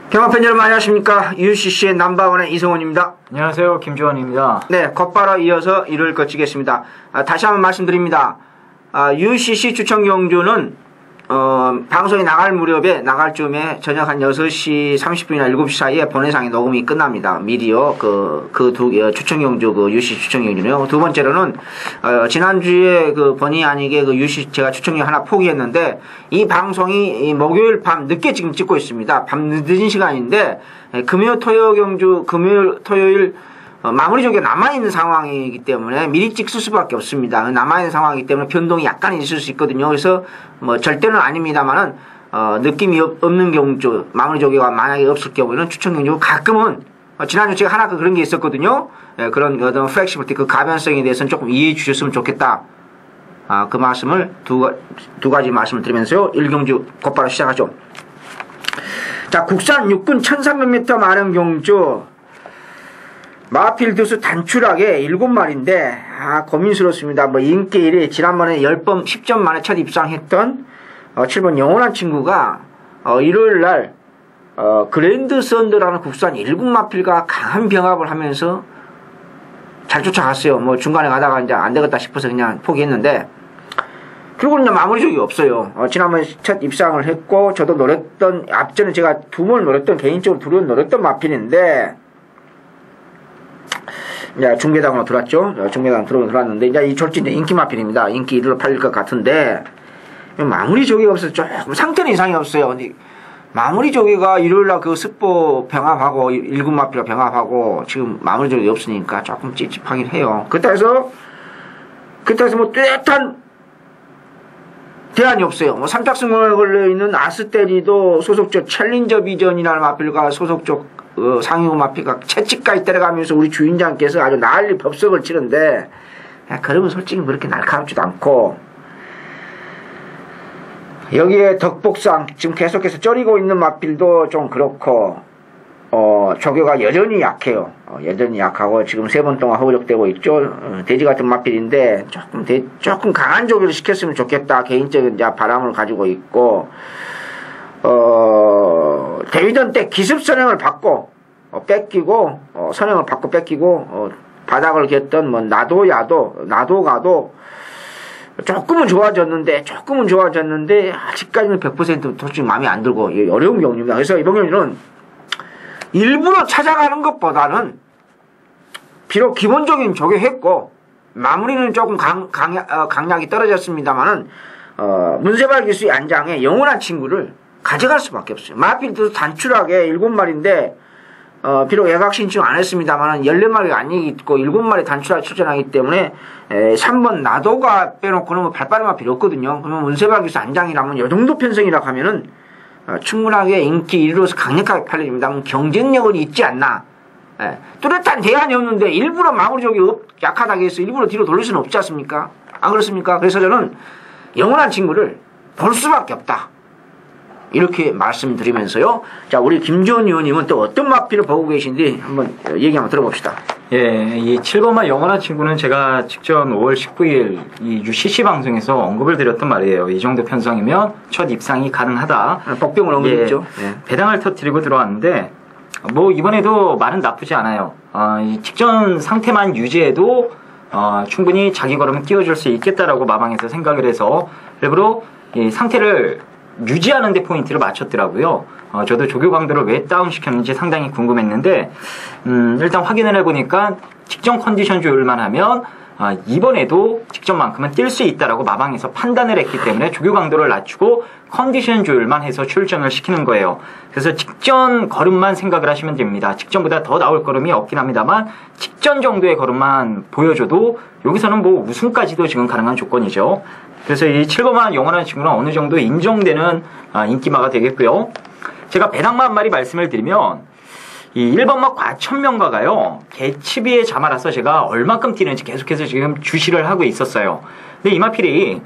경합팬 여러분 안녕하십니까. UCC의 넘버원의 이성원입니다. 안녕하세요. 김주원입니다. 네, 곧바로 이어서 일을 거치겠습니다. 다시 한번 말씀드립니다. UCC 추천 경주는 방송이 나갈 무렵에 나갈 즈음에 저녁 한 6시 30분이나 7시 사이에 본회상의 녹음이 끝납니다. 미리요. 추천 경주 UCC 추천 경주는요. 두 번째로는 지난주에 본의 아니게 UCC 제가 추천 경주 하나 포기했는데 이 방송이 목요일 밤 늦게 지금 찍고 있습니다. 밤 늦은 시간인데 금요일 토요일 마무리 조기가 남아있는 상황이기 때문에 미리 찍을 수밖에 없습니다. 남아있는 상황이기 때문에 변동이 약간 있을 수 있거든요. 그래서 절대는 아닙니다만은 느낌이 없는 경주, 마무리 조기가 만약에 없을 경우에는 추천 경주 가끔은 지난주 제가 하나 그런 게 있었거든요. 그런 어떤 플렉시빌티, 가변성에 대해서는 조금 이해해 주셨으면 좋겠다. 그 말씀을 두 가지 말씀을 드리면서요. 1경주 곧바로 시작하죠. 자, 국산 육군 1300m 마련 경주 마필 두수 단출하게 7마리인데 고민스럽습니다. 인기 1위 지난번에 10번 10점 만에 첫 입상했던 7번 영원한 친구가 일요일날 그랜드 썬드라는 국산 1군 마필과 강한 병합을 하면서 잘 쫓아갔어요. 중간에 가다가 이제 안 되겠다 싶어서 그냥 포기했는데 그리고 이제 마무리 적이 없어요. 지난번에 첫 입상을 했고 저도 노렸던 앞전에 제가 두 번을 노렸던 개인적으로 두 번 노렸던 마필인데 이제 중계당으로 들어왔죠. 중계당 들어왔는데 이제 이 졸지 인기 마필입니다. 인기 1위로 팔릴 것 같은데 마무리 조기가 없어서 조금 상태는 이상이 없어요. 근데 마무리 조기가 일요일날 스포 병합하고 1군 마필과 병합하고 지금 마무리 조기가 없으니까 조금 찝찝하긴 해요. 그렇다 해서 뚜렷한 대안이 없어요. 삼tak승에 걸려있는 아스테리도 소속적 챌린저 비전이라는 마필과 소속적 상위호 마필과 채찍까지 때려가면서 우리 주인장께서 아주 난리 법석을 치는데 그러면 솔직히 그렇게 날카롭지도 않고 여기에 덕복상 지금 계속해서 쩌리고 있는 마필도 좀 그렇고 조교가 여전히 약해요. 여전히 약하고 지금 3번 동안 허우적대고 있죠. 돼지 같은 마필인데 조금 강한 조교를 시켰으면 좋겠다 개인적인 바람을 가지고 있고 대위전 때 기습 선행을 받고 뺏기고 선행을 받고 뺏기고 바닥을 겼던 나도가도 조금은 좋아졌는데 아직까지는 100% 솔직히 마음에 안 들고 어려운 경우입니다. 그래서 이번 경우는 일부러 찾아가는 것보다는 비록 기본적인 조교했고 마무리는 조금 강약이 떨어졌습니다만은 문세발 기수의 안장에 영원한 친구를 가져갈 수밖에 없어요. 마필도 단출하게 7마리인데 비록 예각 신청 안 했습니다만 14마리가 안 있고 7마리 단출하게 출전하기 때문에 3번 나도가 빼놓고는 발빠름할 필요 없거든요. 그러면 문세발 기수 안장이라면 이 정도 편성이라고 하면은 충분하게 인기 1위로서 강력하게 팔려집니다. 경쟁력은 있지 않나. 뚜렷한 대안이 없는데 일부러 마무리 적이 약하다고 해서 일부러 뒤로 돌릴 수는 없지 않습니까? 안 그렇습니까? 그래서 저는 영원한 친구를 볼 수밖에 없다. 이렇게 말씀드리면서요. 자, 우리 김주원 의원님은 또 어떤 마필을 보고 계신지 한번 얘기 한번 들어봅시다. 예, 이 7번마 영원한 친구는 제가 직접 5월 19일 이 UCC 방송에서 언급을 드렸던 말이에요. 이 정도 편성이면 첫 입상이 가능하다. 복병을 언급했죠. 예, 배당을 터뜨리고 들어왔는데 이번에도 말은 나쁘지 않아요. 이 직전 상태만 유지해도 충분히 자기 걸음을 띄워줄 수 있겠다라고 마방에서 생각을 해서 일부러 이 상태를 유지하는 데 포인트를 맞췄더라고요. 저도 조교 강도를 왜 다운시켰는지 상당히 궁금했는데 일단 확인을 해보니까 직전 컨디션 조율만 하면 이번에도 직전만큼은 뛸 수 있다라고 마방에서 판단을 했기 때문에 조교 강도를 낮추고 컨디션 조율만 해서 출전을 시키는 거예요. 그래서 직전 걸음만 생각을 하시면 됩니다. 직전보다 더 나올 걸음이 없긴 합니다만 직전 정도의 걸음만 보여줘도 여기서는 우승까지도 지금 가능한 조건이죠. 그래서 이 7번만 영원한 친구는 어느 정도 인정되는 인기마가 되겠고요. 제가 배당마 한 마리 말씀을 드리면 이 1번마 과천명가가요 개치비의 자마라서 제가 얼마큼 뛰는지 계속해서 지금 주시를 하고 있었어요. 근데 이 마필이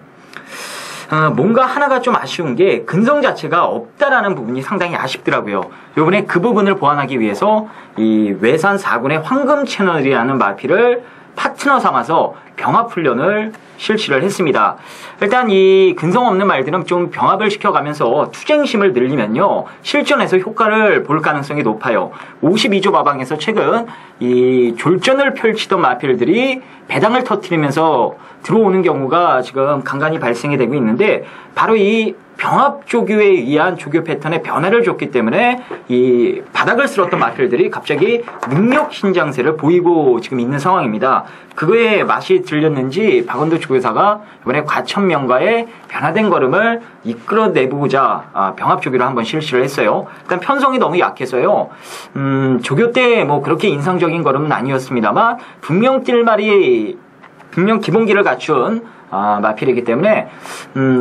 뭔가 하나가 좀 아쉬운 게 근성 자체가 없다라는 부분이 상당히 아쉽더라고요. 요번에 그 부분을 보완하기 위해서 이 외산 4군의 황금 채널이라는 마필을 파트너 삼아서 병합 훈련을 실시를 했습니다. 일단 이 근성 없는 말들은 좀 병합을 시켜가면서 투쟁심을 늘리면요, 실전에서 효과를 볼 가능성이 높아요. 52조 마방에서 최근 이 졸전을 펼치던 마필들이 배당을 터뜨리면서 들어오는 경우가 지금 간간히 발생이 되고 있는데, 바로 이 병합 조교에 의한 조교 패턴의 변화를 줬기 때문에 이 바닥을 쓸었던 마필들이 갑자기 능력 신장세를 보이고 지금 있는 상황입니다. 그거에 맛이 들렸는지 박원도 조교사가 이번에 과천명가의 변화된 걸음을 이끌어내보고자 병합 조교를 한번 실시를 했어요. 일단 편성이 너무 약해서요, 조교 때 뭐 그렇게 인상적인 걸음은 아니었습니다만 분명 기본기를 갖춘 마필이기 때문에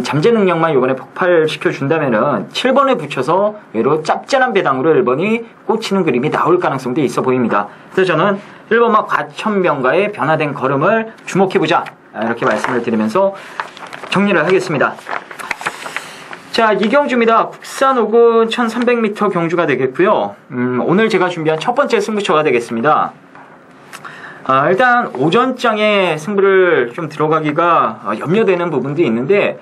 잠재 능력만 이번에 폭발시켜준다면은 7번에 붙여서 외로 짭짤한 배당으로 1번이 꽂히는 그림이 나올 가능성도 있어 보입니다. 그래서 저는 1번마 과천병가의 변화된 걸음을 주목해보자, 이렇게 말씀을 드리면서 정리를 하겠습니다. 자, 이경주입니다. 국산 5군 1300m 경주가 되겠고요. 오늘 제가 준비한 첫 번째 승부처가 되겠습니다. 일단 오전장에 승부를 좀 들어가기가 염려되는 부분도 있는데,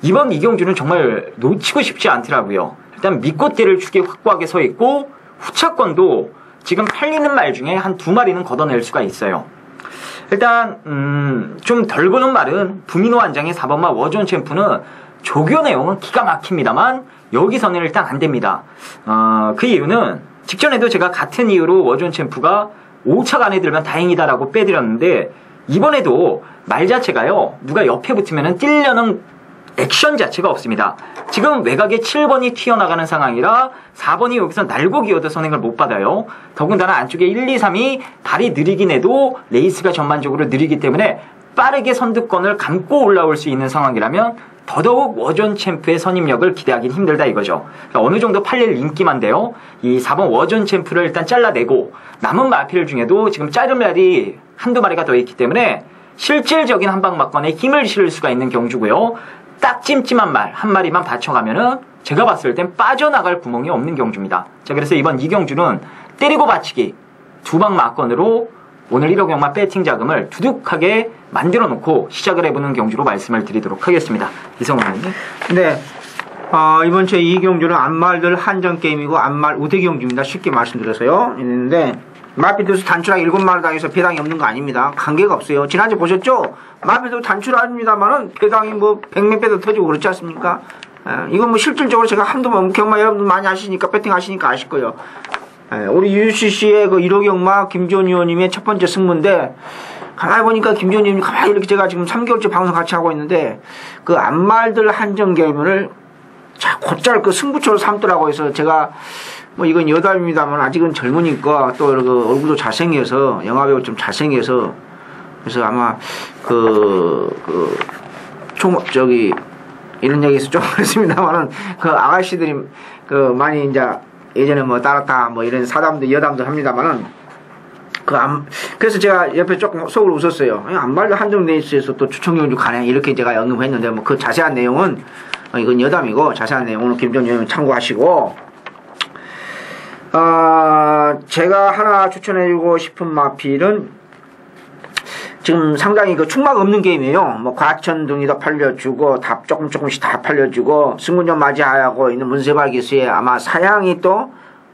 이번 이경주는 정말 놓치고 싶지 않더라고요. 일단 밑꽃대를 축에 확고하게 서 있고 후차권도 지금 팔리는 말 중에 한 2마리는 걷어낼 수가 있어요. 일단 좀 덜 거는 말은 부민호 안장의 4번마 워존 챔프는 조교 내용은 기가 막힙니다만 여기서는 일단 안 됩니다. 그 이유는 직전에도 제가 같은 이유로 워존 챔프가 5차가 안에 들면 다행이다라고 빼드렸는데, 이번에도 말 자체가요, 누가 옆에 붙으면 뛰려는 액션 자체가 없습니다. 지금 외곽에 7번이 튀어나가는 상황이라 4번이 여기서 날고 기어도 선행을 못 받아요. 더군다나 안쪽에 1, 2, 3이 발이 느리긴 해도 레이스가 전반적으로 느리기 때문에 빠르게 선두권을 감고 올라올 수 있는 상황이라면 더더욱 워존 챔프의 선임력을 기대하기는 힘들다 이거죠. 그러니까 어느 정도 팔릴 인기만데요, 이 4번 워존 챔프를 일단 잘라내고 남은 마필 중에도 지금 짧은 말이 한두 마리가 더 있기 때문에 실질적인 한방막건에 힘을 실을 수가 있는 경주고요. 딱 찜찜한 말 한 마리만 받쳐가면은 제가 봤을 땐 빠져나갈 구멍이 없는 경주입니다. 자, 그래서 이번 이 경주는 때리고 받치기 2방 막건으로 오늘 1억 영마 배팅 자금을 두둑하게 만들어 놓고 시작을 해보는 경주로 말씀을 드리도록 하겠습니다. 이성훈 의원님. 네. 이번 제 이 경주는 안말들 한정 게임이고 안말 우대 경주입니다. 쉽게 말씀드려서요. 있는데 마필도수 단출하기 7마리 당해서 배당이 없는 거 아닙니다. 관계가 없어요. 지난주에 보셨죠? 마필도 단출합니다만은 배당이 뭐 100몇 배도 터지고 그렇지 않습니까? 이건 뭐 실질적으로 제가 한두 번 경마 여러분들 많이 하시니까 배팅 하시니까 아실 거예요. 우리 UCC의 그 1호 경마 김지원 의원님의 첫 번째 승부인데, 가만히 보니까 김지원 의원님 가만히 이렇게 제가 지금 3개월째 방송 같이 하고 있는데 그 안말들 한정 게임을 곧잘 그 승부처로 삼더라고. 해서 제가 뭐 이건 여담입니다만 아직은 젊으니까 또 그 얼굴도 잘생겨서 영화배우 좀 잘생겨서 그래서 아마 이런 얘기에서 좀 그렇습니다만은 그 아가씨들이 그 많이 이제 예전에 뭐 따랐다 뭐 이런 사담도 여담도 합니다만은 그래서 제가 옆에 조금 속으로 웃었어요. 안말도 한정 레이스에서 또 추천경주 가네 이렇게 제가 언급했는데 뭐 그 자세한 내용은 이건 여담이고 자세한 내용은 김정 의원 참고하시고, 제가 하나 추천해주고 싶은 마필은 지금 상당히 그 충막 없는 게임이에요. 뭐 과천등이도 팔려주고 조금씩 다 팔려주고 승군전 맞이하고 있는 문세발 기수의 아마 사양이 또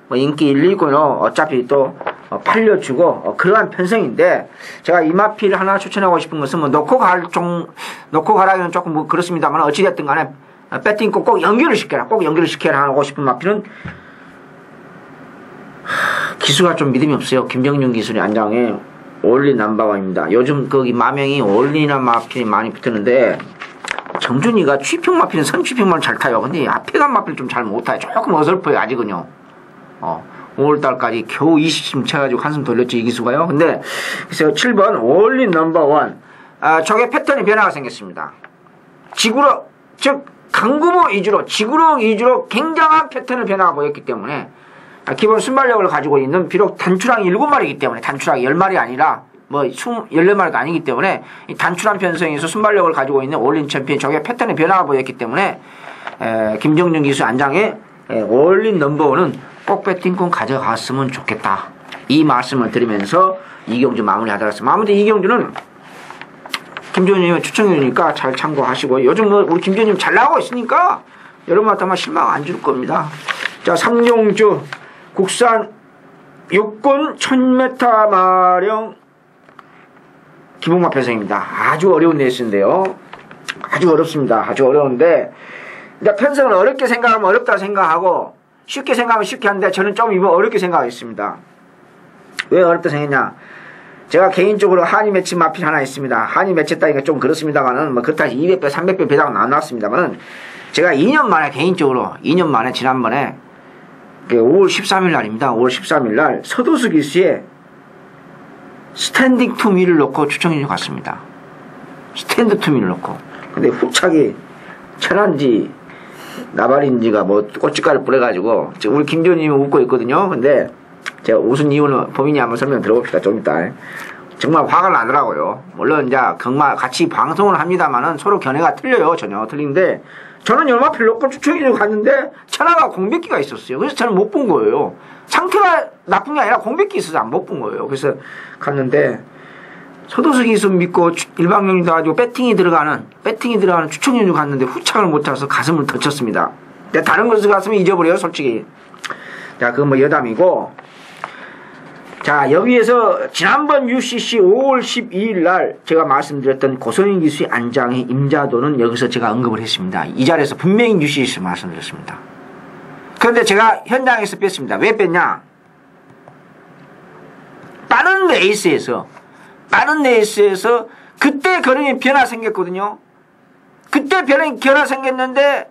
뭐 인기 1, 2군으로 어차피 또 팔려주고 그러한 편성인데, 제가 이 마필 하나 추천하고 싶은 것은 뭐 놓고 가라기는 조금 뭐 그렇습니다만 어찌됐든 간에 배팅 꼭 연결을 시켜라 하고 싶은 마필은 기수가 좀 믿음이 없어요. 김정윤 기술이 안장에 올린 넘버원입니다. 요즘 거기 마명이 올리나 마필이 많이 붙었는데 정준이가 취평 마필은 선취평만 잘 타요. 근데 앞에 간 마필 좀 잘 못 타요. 조금 어설퍼요 아직은요. 5월달까지 겨우 20심 쳐가지고 한숨 돌렸지 이 기수가요. 근데 그래서 7번 올린 넘버원, 저게 패턴이 변화가 생겼습니다. 지구로 즉 강구모 위주로 지구력 위주로 굉장한 패턴의 변화가 보였기 때문에 기본 순발력을 가지고 있는, 비록 단출항이 7마리이기 때문에 단출항이 10마리 아니라 뭐 14마리도 아니기 때문에 이 단출한 편성에서 순발력을 가지고 있는 올린 챔피언 저게 패턴의 변화가 보였기 때문에 김정준 기수 안장에 올린 넘버원은 꼭 배팅권 가져갔으면 좋겠다. 이 말씀을 드리면서 이경주 마무리하도록 하겠습니다. 아무튼 이경주는 김주현님의 추천이니까 잘 참고하시고 요즘 뭐 우리 김주현님 잘 나가고 있으니까 여러분한테 아마 실망 안 줄 겁니다. 자, 삼용주 국산 육군 1000m 마령 기본마 편성입니다. 아주 어려운 레이스인데요. 아주 어렵습니다. 아주 어려운데 이제 편성을 어렵게 생각하면 어렵다고 생각하고 쉽게 생각하면 쉽게 하는데 저는 좀 이번 어렵게 생각하겠습니다. 왜 어렵다 생각했냐? 제가 개인적으로 한이 맺힌 마필 하나 있습니다. 한이 맺혔다니까 좀 그렇습니다만은 뭐 그렇다 200배, 300배 배당 나왔습니다만은 제가 2년 만에 개인적으로 2년 만에 지난번에 5월 13일 날입니다. 5월 13일 날 서도수 기수에 스탠딩 투미를 놓고 추천해 갔습니다. 스탠드 투미를 놓고. 근데 후착이 천안지 나발인지가 뭐 고춧가루 뿌려가지고 지금 우리 김조님이 웃고 있거든요. 근데 제가 웃은 이유는 범인이 한번 설명 들어봅시다. 좀 이따. 정말 화가 나더라고요. 물론 이제 정말 같이 방송을 합니다만은 서로 견해가 틀려요. 전혀 틀린데 저는 연마필 놓고 추천해 갔는데 천하가 공백기가 있었어요. 그래서 저는 못 본 거예요. 상태가 나쁜 게 아니라 공백기 있어서 못 본 거예요. 그래서 갔는데 서도수 기수 믿고 일방용이도 가지고 배팅이 들어가는 추천연주 갔는데 후착을 못 타서 가슴을 터쳤습니다. 다른 것을 갔으면 잊어버려요, 솔직히. 자, 그건 뭐 여담이고. 자, 여기에서 지난번 UCC 5월 12일 날 제가 말씀드렸던 고성인 기수의 안장의 임자도는 여기서 제가 언급을 했습니다. 이 자리에서 분명히 UCC에서 말씀드렸습니다. 그런데 제가 현장에서 뺐습니다. 왜 뺐냐? 빠른 레이스에서 그때 거름이 변화 생겼거든요. 그때 변화 생겼는데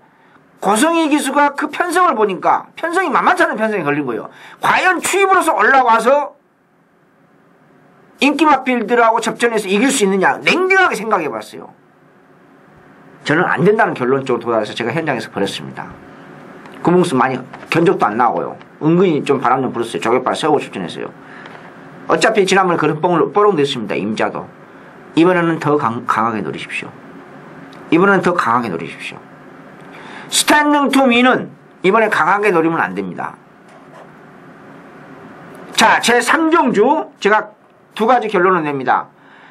고성희 기수가 그 편성을 보니까 편성이 만만치 않은 편성이 걸린 거예요. 과연 추입으로서 올라와서 인기마필들하고 접전해서 이길 수 있느냐 냉정하게 생각해 봤어요. 저는 안 된다는 결론 쪽으로 도달해서 제가 현장에서 버렸습니다. 구멍수 많이 견적도 안 나오고요. 은근히 좀 바람 좀 불었어요. 조개발 세우고 출전했어요. 어차피 지난번에 그런 뽀롱 됐습니다. 임자도. 이번에는 더 강하게 노리십시오. 스탠딩 투미는 이번에 강하게 노리면 안 됩니다. 자, 제 3종주 제가 두 가지 결론을 냅니다.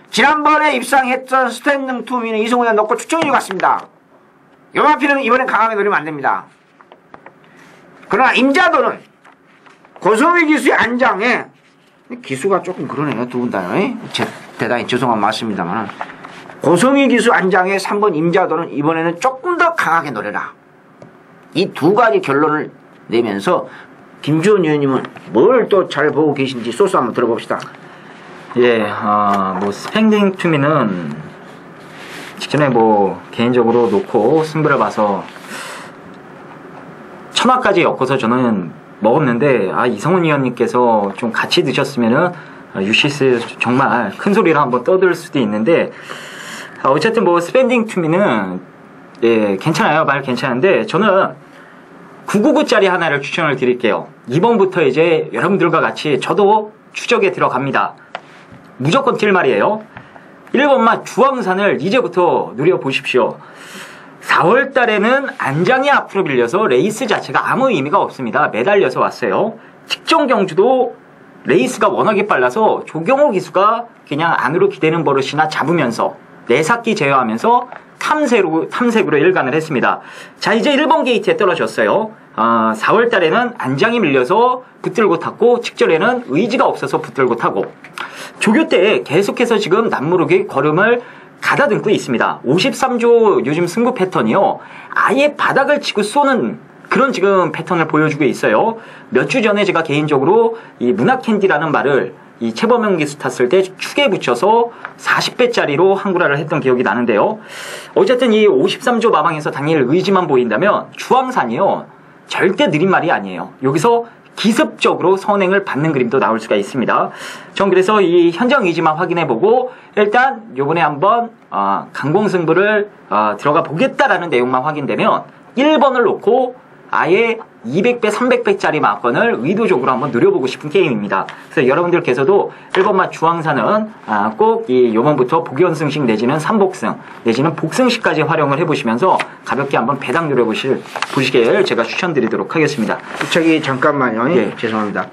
지난번에 입상했던 스탠딩 투미는 이성훈에 넣고 추천해 갔습니다. 요마피는 이번엔 강하게 노리면 안 됩니다. 그러나 임자도는 고성희 기수의 안장에 기수가 조금 그러네요. 두 분 다. 대단히 죄송한 말씀입니다만 고성희 기수 안장에 3번 임자도는 이번에는 조금 더 강하게 노려라. 이 두 가지 결론을 내면서 김주원 의원님은 뭘 또 잘 보고 계신지 소스 한번 들어봅시다. 예, 뭐 스탠딩 투미는 직전에 뭐 개인적으로 놓고 승부를 봐서 천하까지 엮어서 저는 먹었는데 이성훈 의원님께서 좀 같이 드셨으면은 UCS 정말 큰 소리로 한번 떠들 수도 있는데 어쨌든 뭐 스탠딩 투미는 예 괜찮아요. 말 괜찮은데 저는 999짜리 하나를 추천을 드릴게요. 이번부터 이제 여러분들과 같이 저도 추적에 들어갑니다. 무조건 뛸 말이에요. 1번마 주황산을 이제부터 누려보십시오. 4월 달에는 안장이 앞으로 밀려서 레이스 자체가 아무 의미가 없습니다. 매달려서 왔어요. 직전 경주도 레이스가 워낙에 빨라서 조경호 기수가 그냥 안으로 기대는 버릇이나 잡으면서 내삭기 제어하면서 탐색으로 일관을 했습니다. 자, 이제 1번 게이트에 떨어졌어요. 4월 달에는 안장이 밀려서 붙들고 탔고 직전에는 의지가 없어서 붙들고 타고 조교 때 계속해서 지금 남무르게 걸음을 가다듬고 있습니다. 53조 요즘 승부 패턴이요. 아예 바닥을 치고 쏘는 그런 지금 패턴을 보여주고 있어요. 몇 주 전에 제가 개인적으로 이 문학캔디라는 말을 이 최범영 기수 탔을 때 축에 붙여서 40배짜리로 한구라를 했던 기억이 나는데요. 어쨌든 이 53조 마방에서 당일 의지만 보인다면 주황산이요. 절대 느린 말이 아니에요. 여기서 기습적으로 선행을 받는 그림도 나올 수가 있습니다. 전 그래서 이 현장 의지만 확인해보고 일단 요번에 한번 강공승부를 들어가 보겠다라는 내용만 확인되면 1번을 놓고 아예 200배, 300배짜리 막건을 의도적으로 한번 누려보고 싶은 게임입니다. 그래서 여러분들께서도 1번마 주황산은 꼭 이 요번부터 복연승식 내지는 3복승 내지는 복승식까지 활용을 해보시면서 가볍게 한번 배당 누려보시길 제가 추천드리도록 하겠습니다. 저기 잠깐만요. 네. 죄송합니다.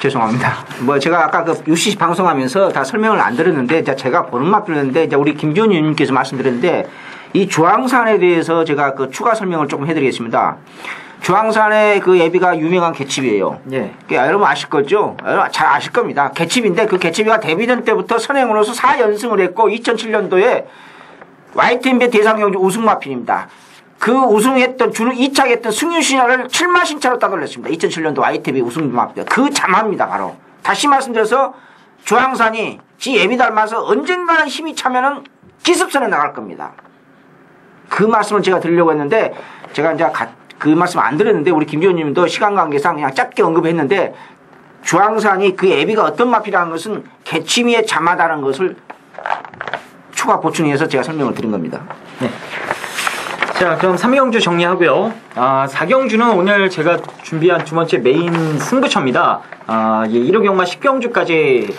죄송합니다. 뭐 제가 아까 그 UCC 방송하면서 다 설명을 안 드렸는데 제가 보는 맛 들었는데 이제 우리 김지원 의원님께서 말씀드렸는데 이 주황산에 대해서 제가 그 추가 설명을 조금 해드리겠습니다. 주황산의 그 예비가 유명한 개츠비예요. 예. 여러분 아실 거죠? 여러분 잘 아실 겁니다. 개츠비인데 그 개츠비가 데뷔전 때부터 선행으로서 4연승을 했고 2007년도에 YTNB 대상경주 우승 마필입니다. 그 우승했던 주는 2차 했던 승유신화를 7만 신차로 따돌렸습니다. 2007년도 YTNB 우승 마필. 그 자마입니다. 바로. 다시 말씀드려서 주황산이 지 예비 닮아서 언젠가는 힘이 차면은 기습선에 나갈 겁니다. 그 말씀을 제가 드리려고 했는데 제가 이제 그 말씀 안 드렸는데 우리 김 의원님도 시간 관계상 그냥 짧게 언급했는데 주황산이 그 예비가 어떤 마필이라는 것은 개취미의 자마다는 것을 추가 보충해서 제가 설명을 드린 겁니다. 네. 자, 그럼 3경주 정리하고요. 4경주는 오늘 제가 준비한 두 번째 메인 승부처입니다. 1호 경마 10경주까지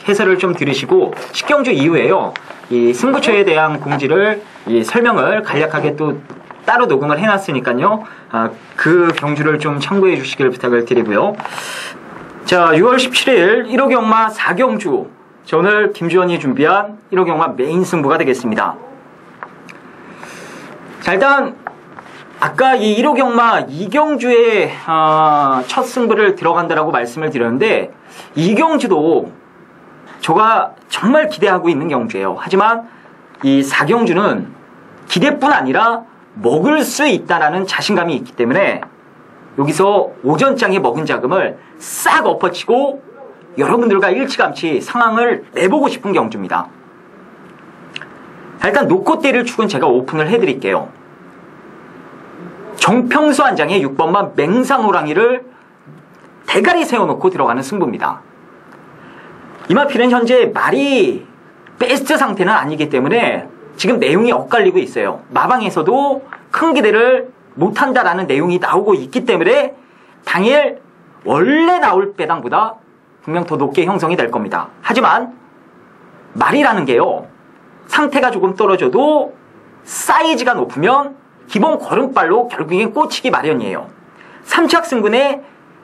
해설을 좀 들으시고 10경주 이후에요. 이 승부처에 대한 공지를 설명을 간략하게 또 따로 녹음을 해놨으니까요. 그 경주를 좀 참고해 주시길 부탁을 드리고요. 자, 6월 17일 1호 경마 4경주. 자, 오늘 김주원이 준비한 1호 경마 메인 승부가 되겠습니다. 자, 일단 아까 이 1호 경마 2경주에 첫 승부를 들어간다라고 말씀을 드렸는데 2경주도 제가 정말 기대하고 있는 경주예요. 하지만 이 4경주는 기대뿐 아니라 먹을 수 있다라는 자신감이 있기 때문에 여기서 오전장에 먹은 자금을 싹 엎어치고 여러분들과 일찌감치 상황을 내보고 싶은 경주입니다. 일단 노코대를 축은 제가 오픈을 해드릴게요. 정평수 한 장에 6번만 맹산호랑이를 대가리 세워놓고 들어가는 승부입니다. 이 마필은 현재 말이 베스트 상태는 아니기 때문에 지금 내용이 엇갈리고 있어요. 마방에서도 큰 기대를 못한다라는 내용이 나오고 있기 때문에 당일 원래 나올 배당보다 분명 더 높게 형성이 될 겁니다. 하지만 말이라는 게요. 상태가 조금 떨어져도 사이즈가 높으면 기본 걸음발로 결국엔 꽂히기 마련이에요. 3착 승분에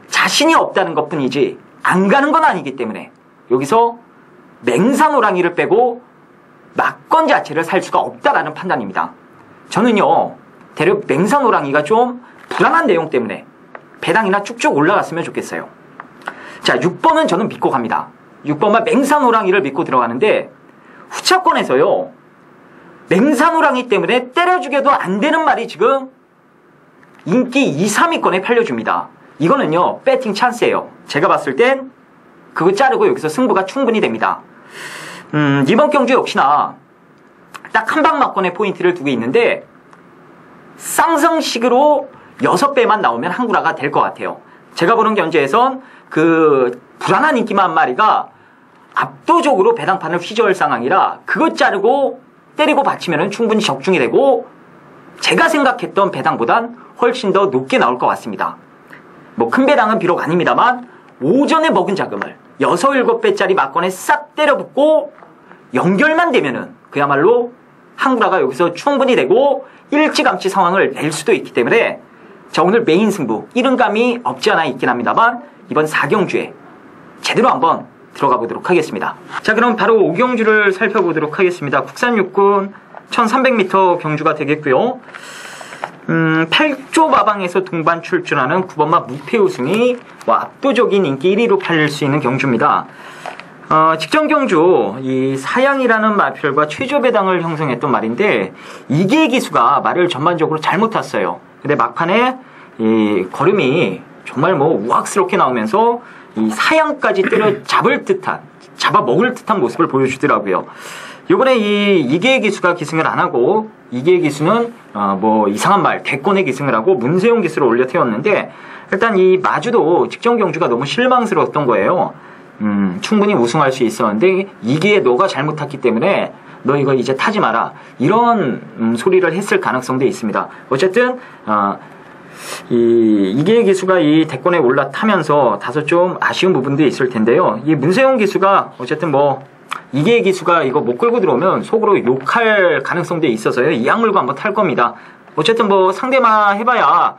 자신이 없다는 것뿐이지 안 가는 건 아니기 때문에 여기서 맹산호랑이를 빼고 막건 자체를 살 수가 없다라는 판단입니다. 저는요 대략 맹산호랑이가 좀 불안한 내용 때문에 배당이나 쭉쭉 올라갔으면 좋겠어요. 자, 6번은 저는 믿고 갑니다. 6번만 맹산호랑이를 믿고 들어가는데 후차권에서요 맹산호랑이 때문에 때려주게도 안 되는 말이 지금 인기 2, 3위권에 팔려줍니다. 이거는요 배팅 찬스예요. 제가 봤을 땐 그거 자르고 여기서 승부가 충분히 됩니다. 이번 경주 역시나 딱 한 방 막권의 포인트를 두고 있는데 쌍성식으로 6배만 나오면 한구라가 될 것 같아요. 제가 보는 견제에선 그 불안한 인기만 한 마리가 압도적으로 배당판을 휘저을 상황이라 그것 자르고 때리고 받치면 충분히 적중이 되고 제가 생각했던 배당보단 훨씬 더 높게 나올 것 같습니다. 뭐 큰 배당은 비록 아닙니다만 오전에 먹은 자금을 6, 7배짜리 막건에 싹 때려붓고 연결만 되면은 그야말로 한구라가 여기서 충분히 되고 일찌감치 상황을 낼 수도 있기 때문에 자, 오늘 메인 승부 이른감이 없지 않아 있긴 합니다만 이번 4경주에 제대로 한번 들어가 보도록 하겠습니다. 자, 그럼 바로 5경주를 살펴보도록 하겠습니다. 국산 육군 1300m 경주가 되겠고요. 8조 마방에서 동반 출전하는 9번마 무패 우승이 압도적인 인기 1위로 팔릴 수 있는 경주입니다. 직전 경주 이 사양이라는 마필과 최저 배당을 형성했던 말인데 이기의 기수가 말을 전반적으로 잘못 탔어요. 근데 막판에 이 걸음이 정말 뭐 우악스럽게 나오면서 이 사양까지 때려 잡아먹을 듯한 모습을 보여주더라고요. 요번에 이 이계의 기수가 기승을 안 하고 이계의 기수는 뭐 이상한 말 대권의 기승을 하고 문세용 기수를 올려 태웠는데 일단 이 마주도 직전 경주가 너무 실망스러웠던 거예요. 충분히 우승할 수 있었는데 이계에 너가 잘못 탔기 때문에 너 이거 이제 타지 마라 이런 소리를 했을 가능성도 있습니다. 어쨌든 이계의 기수가 이 대권에 올라타면서 다소 좀 아쉬운 부분도 있을 텐데요. 이 문세용 기수가 어쨌든 뭐 이계의 기수가 이거 못 끌고 들어오면 속으로 욕할 가능성도 있어서요. 이 약물고 한번 탈 겁니다. 어쨌든 뭐 상대마 해봐야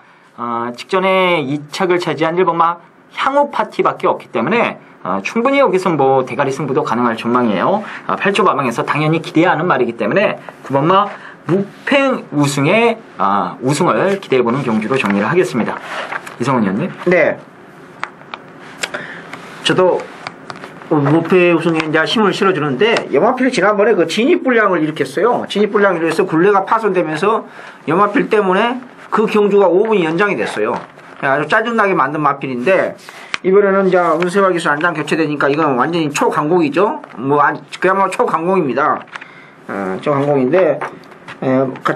직전에 2착을 차지한 1번마 향후 파티밖에 없기 때문에 충분히 여기서 뭐 대가리 승부도 가능할 전망이에요. 8조 마방에서 당연히 기대하는 말이기 때문에 9번마 무팽 우승의 우승을 기대해보는 경주로 정리를 하겠습니다. 이성훈 의원님. 네. 저도 무패 우승에 이제 힘을 실어주는데 염화필이 지난번에 그 진입불량을 일으켰어요. 진입불량을 일으켜서 굴레가 파손되면서 염화필 때문에 그 경주가 5분이 연장이 됐어요. 아주 짜증나게 만든 마필인데 이번에는 이제 운세발 기술 안장 교체되니까 이건 완전히 초강공이죠. 그야말로 초강공입니다. 초강공인데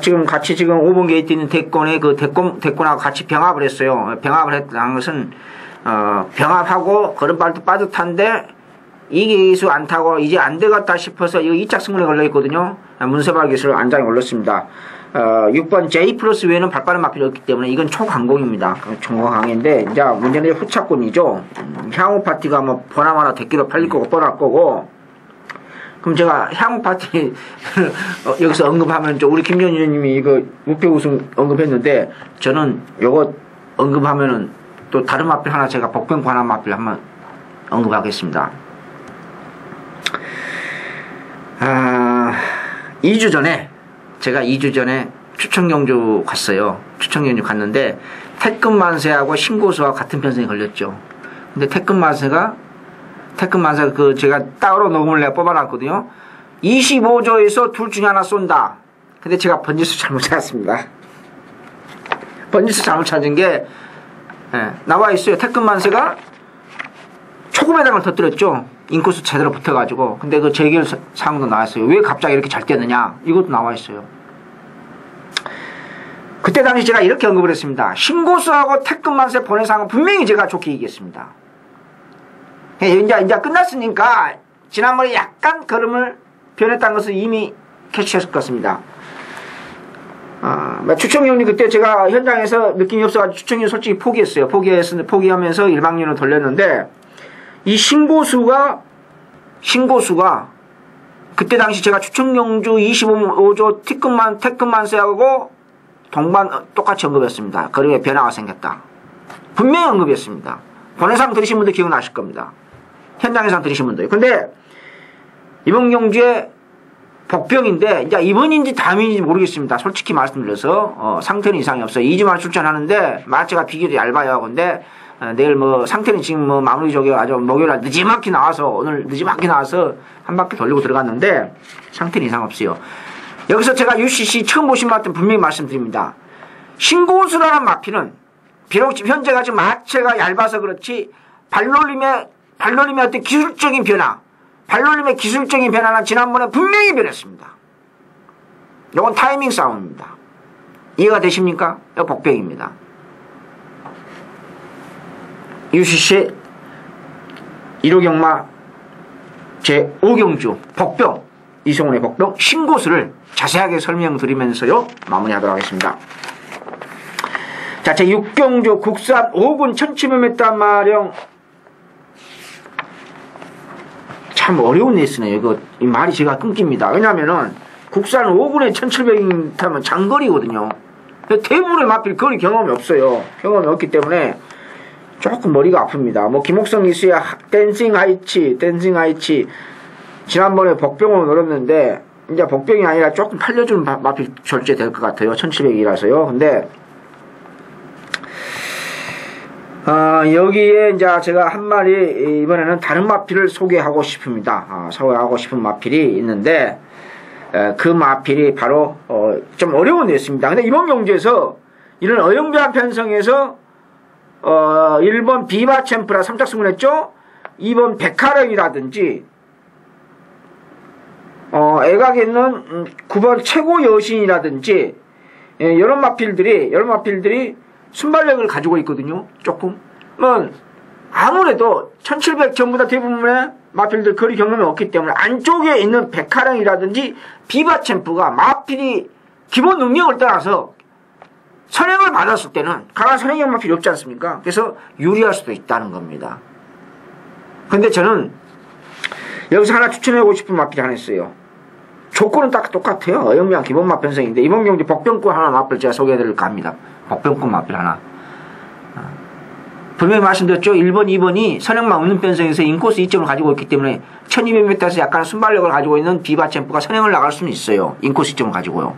지금 같이 5번 게이트 있는 대권에 그 대권하고 같이 병합을 했어요. 병합을 했다는 것은 병합하고 걸음발도 빠듯한데 이 기술 안 타고 이제 안 되겠다 싶어서 이거 2짝 승문에 걸려 있거든요. 문세발 기술 안장에 올렸습니다. 6번 J 플러스 외에는 발빠른 마필이 없기 때문에 이건 초강공입니다. 초강공인데 이제 문제는 후차권이죠. 향후 파티가 뭐 보나마나 대기로 팔릴 거고 뻔할 거고. 그럼 제가 향후 파티 여기서 언급하면 우리 김전 의원님이 이거 무패 우승 언급했는데 저는 요거 언급하면은 또 다른 마필 하나 제가 복병포 하나 마필 한번 언급하겠습니다. 2주 전에 제가 2주 전에 추천경주 갔어요. 추천경주 갔는데 태권만세하고 신고수와 같은 편성이 걸렸죠. 근데 태권만세가 그 제가 따로 녹음을 내가 뽑아놨거든요. 25조에서 둘 중에 하나 쏜다. 근데 제가 번지수 잘못 찾았습니다. 번지수 잘못 찾은 게 나와 있어요. 태권만세가 초급에다가 터뜨렸죠. 인코스 제대로 붙어가지고. 근데 그 재결 사항도 나왔어요. 왜 갑자기 이렇게 잘 뛰느냐. 이것도 나와 있어요. 그때 당시 제가 이렇게 언급을 했습니다. 신고수하고 태권만세 보낸 상황은 분명히 제가 좋게 이겼습니다. 이제 끝났으니까 지난번에 약간 걸음을 변했다는 것을 이미 캐치했을 것 같습니다. 추청용이 그때 제가 현장에서 느낌이 없어가지고 추청용 솔직히 포기했어요. 포기하면서 일방면으로 돌렸는데 이 신고수가 그때 당시 제가 추청용주 25조 태권만세하고 동반 똑같이 언급했습니다. 거리에 변화가 생겼다. 분명히 언급했습니다. 본회상 들으신 분들 기억나실 겁니다. 현장에서 들으신 분들. 근데 이번 경주에 복병인데 이제 이번인지 다음인지 모르겠습니다. 솔직히 말씀드려서 상태는 이상이 없어요. 2주 만에 출전하는데 마체가 비교도 얇아요. 근데 내일 상태는 지금 마무리 적여가지고 목요일날 늦지막히 나와서 오늘 늦지막히 나와서 한 바퀴 돌리고 들어갔는데 상태는 이상 없어요. 여기서 제가 UCC 처음 보신 분 분명히 말씀드립니다. 신고수라는 마피는 비록 현재가 지금 마체가 얇아서 그렇지 발놀림의 어떤 기술적인 변화, 발놀림의 기술적인 변화는 지난번에 분명히 변했습니다. 이건 타이밍 싸움입니다. 이해가 되십니까? 이거 복병입니다. UCC 1호경마 제5경주 복병, 이성훈의 복병 신고수를 자세하게 설명드리면서요 마무리하도록 하겠습니다. 자, 제6경주 국산 5군 1700m 마령. 참 어려운 레이스네요. 이 말이 제가 끊깁니다. 왜냐면은 국산 5군에 1700m면 장거리거든요. 대부분의 마필 거리 경험이 없어요. 경험이 없기 때문에 조금 머리가 아픕니다. 김옥성 리스의 댄싱 하이치 지난번에 복병으로 노렸는데 이제 복병이 아니라 조금 팔려주는 마필 절제될 것 같아요. 1700이라서요. 근데 여기에 이제 제가 한 마리 이번에는 다른 마필을 소개하고 싶습니다. 소개하고 싶은 마필이 있는데 그 마필이 바로 좀 어려운 레이스입니다. 근데 이번 경주에서 이런 어영배한 편성에서 1번 비바 챔프라 3짝 승문했죠. 2번 백하령이라든지 애각에 있는 9번 최고 여신이라든지 이런 마필들이 순발력을 가지고 있거든요. 조금 아무래도 1700 전부 다 대부분의 마필들 거리 경험이 없기 때문에 안쪽에 있는 백하령이라든지 비바 챔프가 마필이 기본 능력을 따라서 선행을 받았을 때는 강한 선행력 마필이 없지 않습니까? 그래서 유리할 수도 있다는 겁니다. 근데 저는 여기서 하나 추천하고 싶은 마필이 하나 있어요. 조건은 딱 똑같아요. 어영미한 기본 마필 편성인데 이번 경기 복병권 하나 마필 제가 소개해드릴까 합니다. 복병권 마필 하나. 분명히 말씀드렸죠. 1번, 2번이 선행만 없는 편성에서 인코스 2점을 가지고 있기 때문에 1200m에서 약간 순발력을 가지고 있는 비바챔프가 선행을 나갈 수는 있어요. 인코스 2점을 가지고요.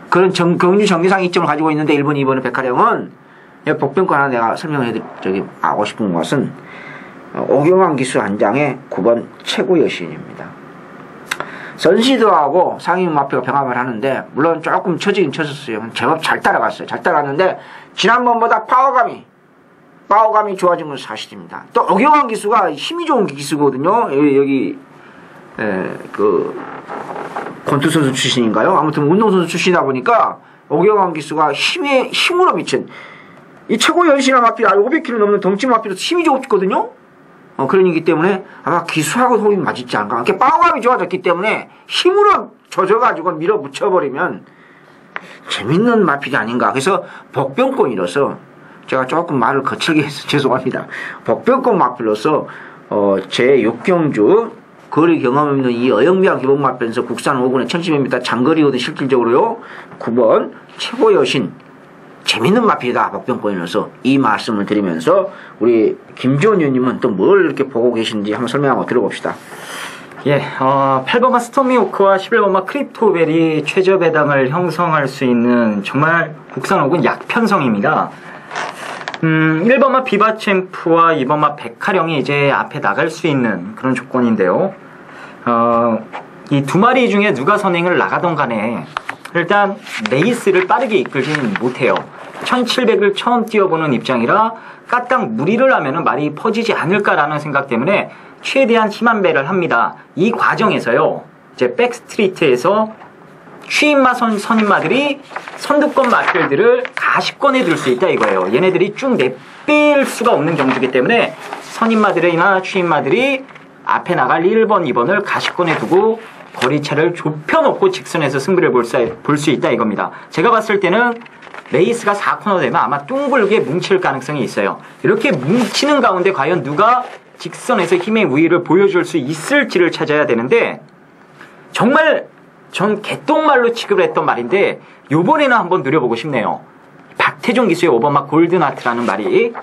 그런 경주 정기상 2점을 가지고 있는데 1번, 2번의 백화령은 복병권 하나 내가 하고 싶은 것은 오경환 기수 한장의 9번 최고 여신입니다. 선시드하고 상위마표가 병합을 하는데 물론 조금 처지긴 쳤었어요. 제법 잘 따라갔어요. 잘 따라갔는데 지난번보다 파워감이 좋아진 건 사실입니다. 또 오경환 기수가 힘이 좋은 기수거든요. 여기 그 권투 선수 출신인가요? 아무튼 운동선수 출신이다 보니까 오경환 기수가 힘으로 미친 이 최고 연신화 마필 500kg 넘는 덩치 마필도 힘이 좋거든요. 그런 이기 때문에 아마 기수하고 호흡이 맞지 않을까. 이렇게 파워감이 좋아졌기 때문에 힘으로 조져가지고 밀어붙여버리면 재밌는 마필이 아닌가. 그래서 복병권이로서 제가 조금 말을 거칠게 해서 죄송합니다. 복병권 마필로서 제 6경주 거리 경험 없는 이 어영비한 기본 마필에서 국산 5군의 1200m 장거리거든 실질적으로요. 9번 최고 여신 재밌는 마필이다. 복병권이로서 이 말씀을 드리면서 우리 김지원 의원님은 또 뭘 이렇게 보고 계신지 한번 설명하고 들어봅시다. 예, 8번마 스토미호크와 11번마 크립토벨이 최저 배당을 형성할 수 있는 정말 국산 5군 약편성입니다. 1번마 비바챔프와 2번마 백하령이 이제 앞에 나갈 수 있는 그런 조건인데요. 이 두 마리 중에 누가 선행을 나가던 간에 일단 레이스를 빠르게 이끌지는 못해요. 1700을 처음 뛰어보는 입장이라 까딱 무리를 하면은 말이 퍼지지 않을까라는 생각 때문에 최대한 힘안배를 합니다. 이 과정에서요, 이제 백스트리트에서 취임마 선임마들이 선두권 마필들을 가시권에 들 수 있다 이거예요. 얘네들이 쭉 내뺄 수가 없는 경주이기 때문에 선임마들이나 취임마들이 앞에 나갈 1번, 2번을 가시권에 두고 거리차를 좁혀놓고 직선에서 승부를 볼 수 있다 이겁니다. 제가 봤을 때는 레이스가 4코너 되면 아마 둥글게 뭉칠 가능성이 있어요. 이렇게 뭉치는 가운데 과연 누가 직선에서 힘의 우위를 보여줄 수 있을지를 찾아야 되는데, 정말 전 개똥말로 취급을 했던 말인데 요번에는 한번 누려보고 싶네요. 박태종 기수의 5번마 골든하트라는 말이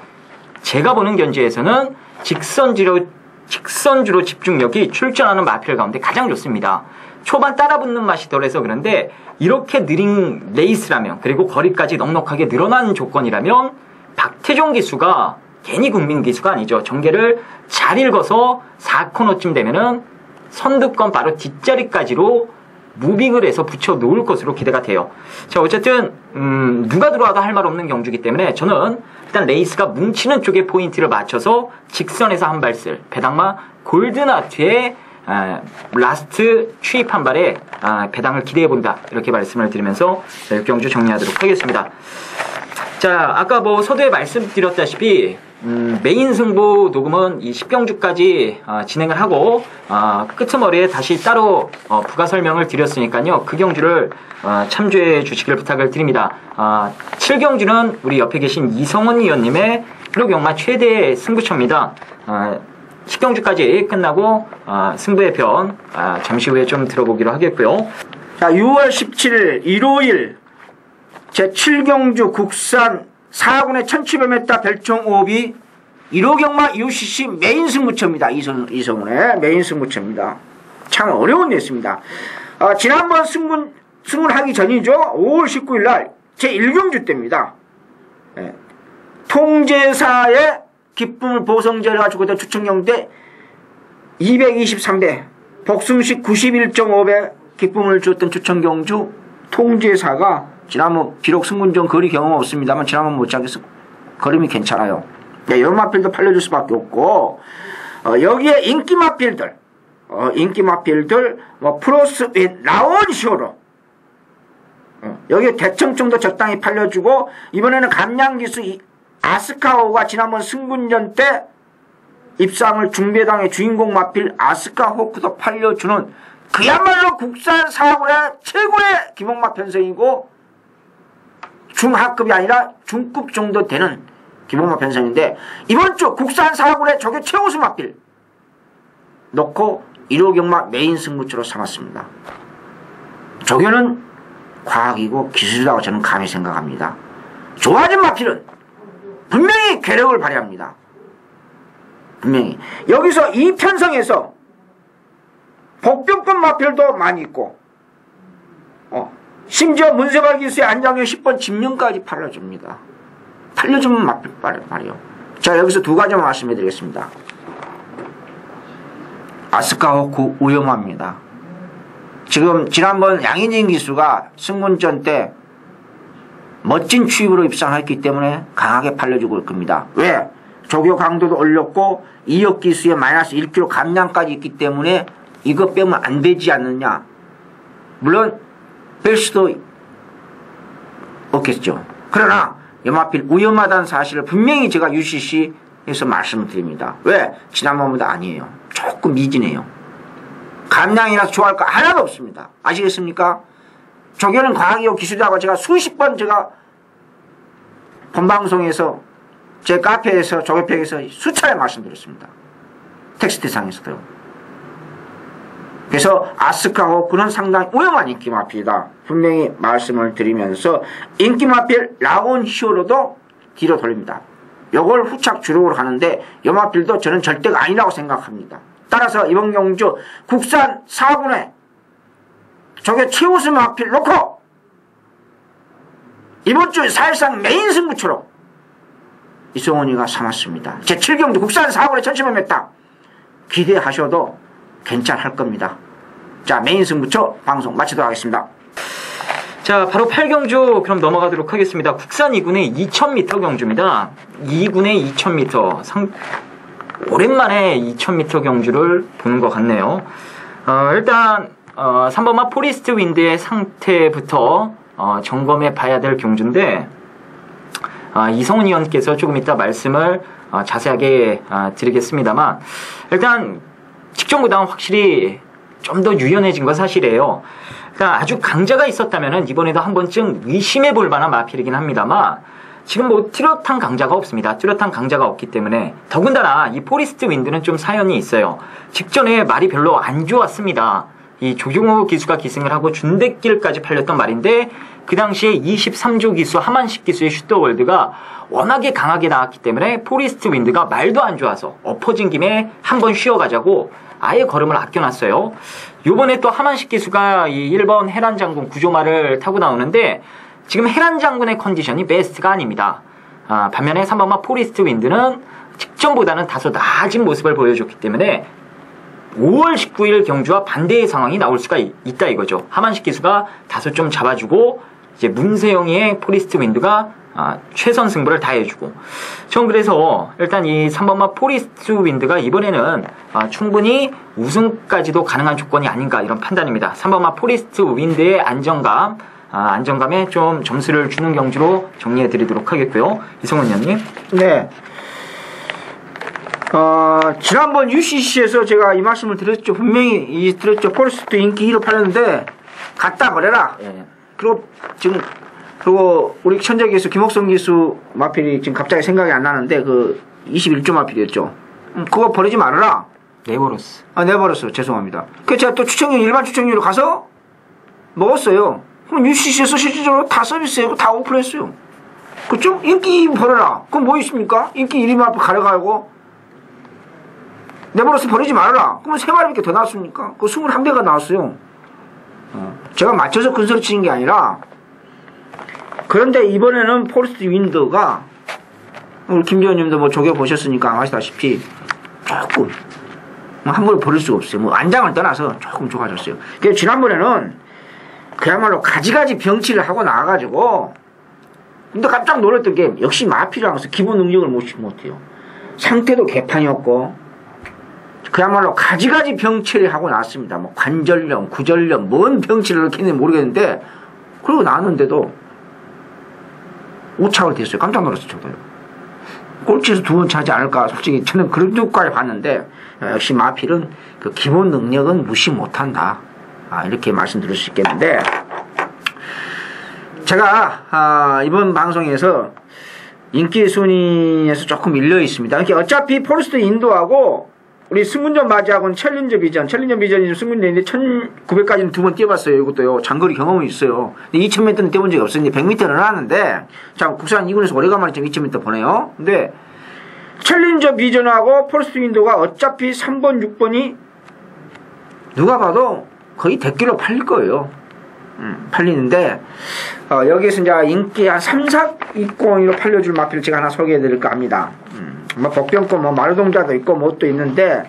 제가 보는 견지에서는 직선주로 집중력이 출전하는 마필 가운데 가장 좋습니다. 초반 따라붙는 맛이 덜해서 그런데 이렇게 느린 레이스라면, 그리고 거리까지 넉넉하게 늘어난 조건이라면 박태종 기수가 괜히 국민 기수가 아니죠. 전개를 잘 읽어서 4코너쯤 되면은 선두권 바로 뒷자리까지로 무빙을 해서 붙여 놓을 것으로 기대가 돼요. 자, 어쨌든 누가 들어와도 할 말 없는 경주이기 때문에 저는 일단 레이스가 뭉치는 쪽에 포인트를 맞춰서 직선에서 한 발쓸 배당마 골든하트의 라스트 추입 한 발에 배당을 기대해본다, 이렇게 말씀을 드리면서 6경주 정리하도록 하겠습니다. 자, 아까 서두에 말씀드렸다시피 메인 승부 녹음은 이 10경주까지 진행을 하고 끄트머리에 다시 따로 부가 설명을 드렸으니까요. 그 경주를 참조해 주시길 부탁을 드립니다. 7경주는 우리 옆에 계신 이성원 위원님의 프로경마 최대 승부처입니다. 10경주까지 끝나고 승부의 편 잠시 후에 좀 들어보기로 하겠고요. 자, 6월 17일 일요일 제7경주 국산 4군의 1700m 별총 5비 1호 경마 UCC 메인 승부처입니다. 이성훈의 메인 승부처입니다. 참 어려운 레이스입니다. 지난번 승을 하기 전이죠. 5월 19일 날 제1경주 때입니다. 통제사의 기쁨을 보성제를 가지고 있던 주청경대 223배 복승식 91.5배 기쁨을 줬던 주청경주 통제사가 지난번 비록 승군전 거리 경험 없습니다만 지난번 못지않게 걸음이 괜찮아요. 네, 이런 마필도 팔려줄 수밖에 없고 여기에 인기 마필들 플러스 라온쇼로 여기에 대청청도 적당히 팔려주고, 이번에는 감량기수 아스카호가 지난번 승군전 때 입상을 중배당의 주인공 마필 아스카호크도 팔려주는 그야말로 국산 4군의 최고의 기본마 편성이고 중하급이 아니라 중급 정도 되는 기본마 편성인데, 이번 주 국산 4군의 조교 최우수 마필 놓고 1호 경마 메인 승부처로 삼았습니다. 조교는 과학이고 기술이라고 저는 감히 생각합니다. 좋아진 마필은 분명히 괴력을 발휘합니다. 분명히. 여기서 이 편성에서 복병권 마필도 많이 있고, 심지어 문세발 기수의 안장현 10번 집령까지 팔려줍니다. 팔려주면 마필 말이요. 자, 여기서 두 가지만 말씀해 드리겠습니다. 아스카 호크 위험합니다. 지금 지난번 양인진 기수가 승군전 때 멋진 추입으로 입상했기 때문에 강하게 팔려주고 있을 겁니다. 왜? 조교 강도도 올렸고 이역 기수의 마이너스 1kg 감량까지 있기 때문에 이거 빼면 안 되지 않느냐. 물론 뺄 수도 없겠죠. 그러나 염화필 위험하다는 사실을 분명히 제가 UCC에서 말씀드립니다. 왜? 지난번보다 아니에요. 조금 미진해요. 감량이라서 좋아할 거 하나도 없습니다. 아시겠습니까? 조교는 과학이고 기술이라고 제가 수십 번 제가 본방송에서 제 카페에서 조교팩에서 수차례 말씀드렸습니다. 텍스트상에서도요. 그래서 아스카 호크는 상당히 위험한 인기마필이다. 분명히 말씀을 드리면서 인기마필 라곤 히어로도 뒤로 돌립니다. 요걸 후착 주력으로 하는데 염화필도 저는 절대가 아니라고 생각합니다. 따라서 이번 경주 국산 4군에 저게 최우수 마필 놓고 이번 주 사실상 메인 승부처로 이성훈이가 삼았습니다. 제7경주 국산 4군에 전체매매다 기대하셔도 괜찮을 겁니다. 자, 메인 승부처 방송 마치도록 하겠습니다. 자, 바로 8경주 그럼 넘어가도록 하겠습니다. 국산 2군의 2000m 경주입니다. 2군의 2000m 오랜만에 2000m 경주를 보는 것 같네요. 일단 3번마 포리스트 윈드의 상태부터 점검해 봐야 될 경주인데 이성훈 의원께서 조금 이따 말씀을 자세하게 드리겠습니다만 일단 직전보다는 확실히 좀 더 유연해진 건 사실이에요. 그러니까 아주 강자가 있었다면 이번에도 한 번쯤 의심해 볼 만한 마필이긴 합니다만 지금 뭐 뚜렷한 강자가 없습니다. 뚜렷한 강자가 없기 때문에 더군다나 이 포리스트 윈드는 좀 사연이 있어요. 직전에 말이 별로 안 좋았습니다. 이 조경호 기수가 기승을 하고 준대길까지 팔렸던 말인데 그 당시에 23조 기수 하만식 기수의 슈터월드가 워낙에 강하게 나왔기 때문에 포리스트 윈드가 말도 안 좋아서 엎어진 김에 한번 쉬어가자고 아예 걸음을 아껴놨어요. 요번에 또 하만식 기수가 이 1번 해란 장군 구조말을 타고 나오는데 지금 해란 장군의 컨디션이 베스트가 아닙니다. 반면에 3번마 포리스트 윈드는 직전보다는 다소 나아진 모습을 보여줬기 때문에 5월 19일 경주와 반대의 상황이 나올 수가 있다 이거죠. 하만식 기수가 다소 좀 잡아주고 이제 문세영의 포리스트 윈드가 최선 승부를 다해주고 전 그래서 일단 이 3번마 포리스트 윈드가 이번에는 충분히 우승까지도 가능한 조건이 아닌가 이런 판단입니다. 3번마 포리스트 윈드의 안정감에 좀 점수를 주는 경주로 정리해 드리도록 하겠고요. 이성훈 의원님. 네. 지난번 UCC에서 제가 이 말씀을 드렸죠. 분명히 드렸죠. 포리스트 인기 1로 팔렸는데 갖다 버려라. 예. 그리고 우리 천재 기수 김옥성 기수 마필이 지금 갑자기 생각이 안 나는데 그 21조 마필이었죠. 그거 버리지 말아라. 내버렸어. 내버렸어. 죄송합니다. 그래서 제가 또 일반 추천료로 가서 먹었어요. 그럼 UCC에서 실질적으로 다 서비스하고 다 오픈했어요. 그쵸? 인기 버려라. 그럼 뭐 있습니까? 인기 1위만 앞에 가려가고 내버려서 버리지 말아라. 그러면 3마리밖에 더 나왔습니까? 그 21대가 나왔어요. 제가 맞춰서 큰 소리 치는 게 아니라 그런데 이번에는 포리스트 윈드가 우리 김 의원님도 뭐 조교 보셨으니까 아시다시피 조금 함부로 버릴 수가 없어요. 뭐 안장을 떠나서 조금 좋아졌어요. 그래서 지난번에는 그야말로 가지가지 병치를 하고 나와가지고 근데 깜짝 놀랐던 게 역시 마필이라면서 기본 능력을 못해요. 상태도 개판이었고 그야말로 가지가지 병치를 하고 나왔습니다. 뭐 관절염, 구절염, 뭔 병치를 이렇게 했는지 모르겠는데 그러고 나왔는데도 오착을 됐어요. 깜짝 놀랐어요. 저도요. 꼴찌에서 2번 차지 않을까 솔직히 저는 그런 쪽까지 봤는데 역시 마필은 그 기본 능력은 무시 못한다. 이렇게 말씀드릴 수 있겠는데 제가 이번 방송에서 인기 순위에서 조금 밀려 있습니다. 그러니까 어차피 포리스트 인도하고 우리 승문전 맞이하고는 챌린저 비전이 승문전인데 1900까지는 두 번 뛰어봤어요. 이것도요. 장거리 경험이 있어요. 근데 2000m는 뛰어본 적이 없었는데 100m는 하는데 자 국산 2군에서 오래간만에 지금 2000m 보내요. 근데 챌린저 비전하고 폴스트 윈도가 어차피 3번, 6번이 누가 봐도 거의 대기로 팔릴 거예요. 팔리는데 여기에서 이제 인기 한 3, 4위권으로 팔려줄 마필을 제가 하나 소개해 드릴까 합니다. 뭐 복병권 뭐 마루동자도 있고 뭐 또 있는데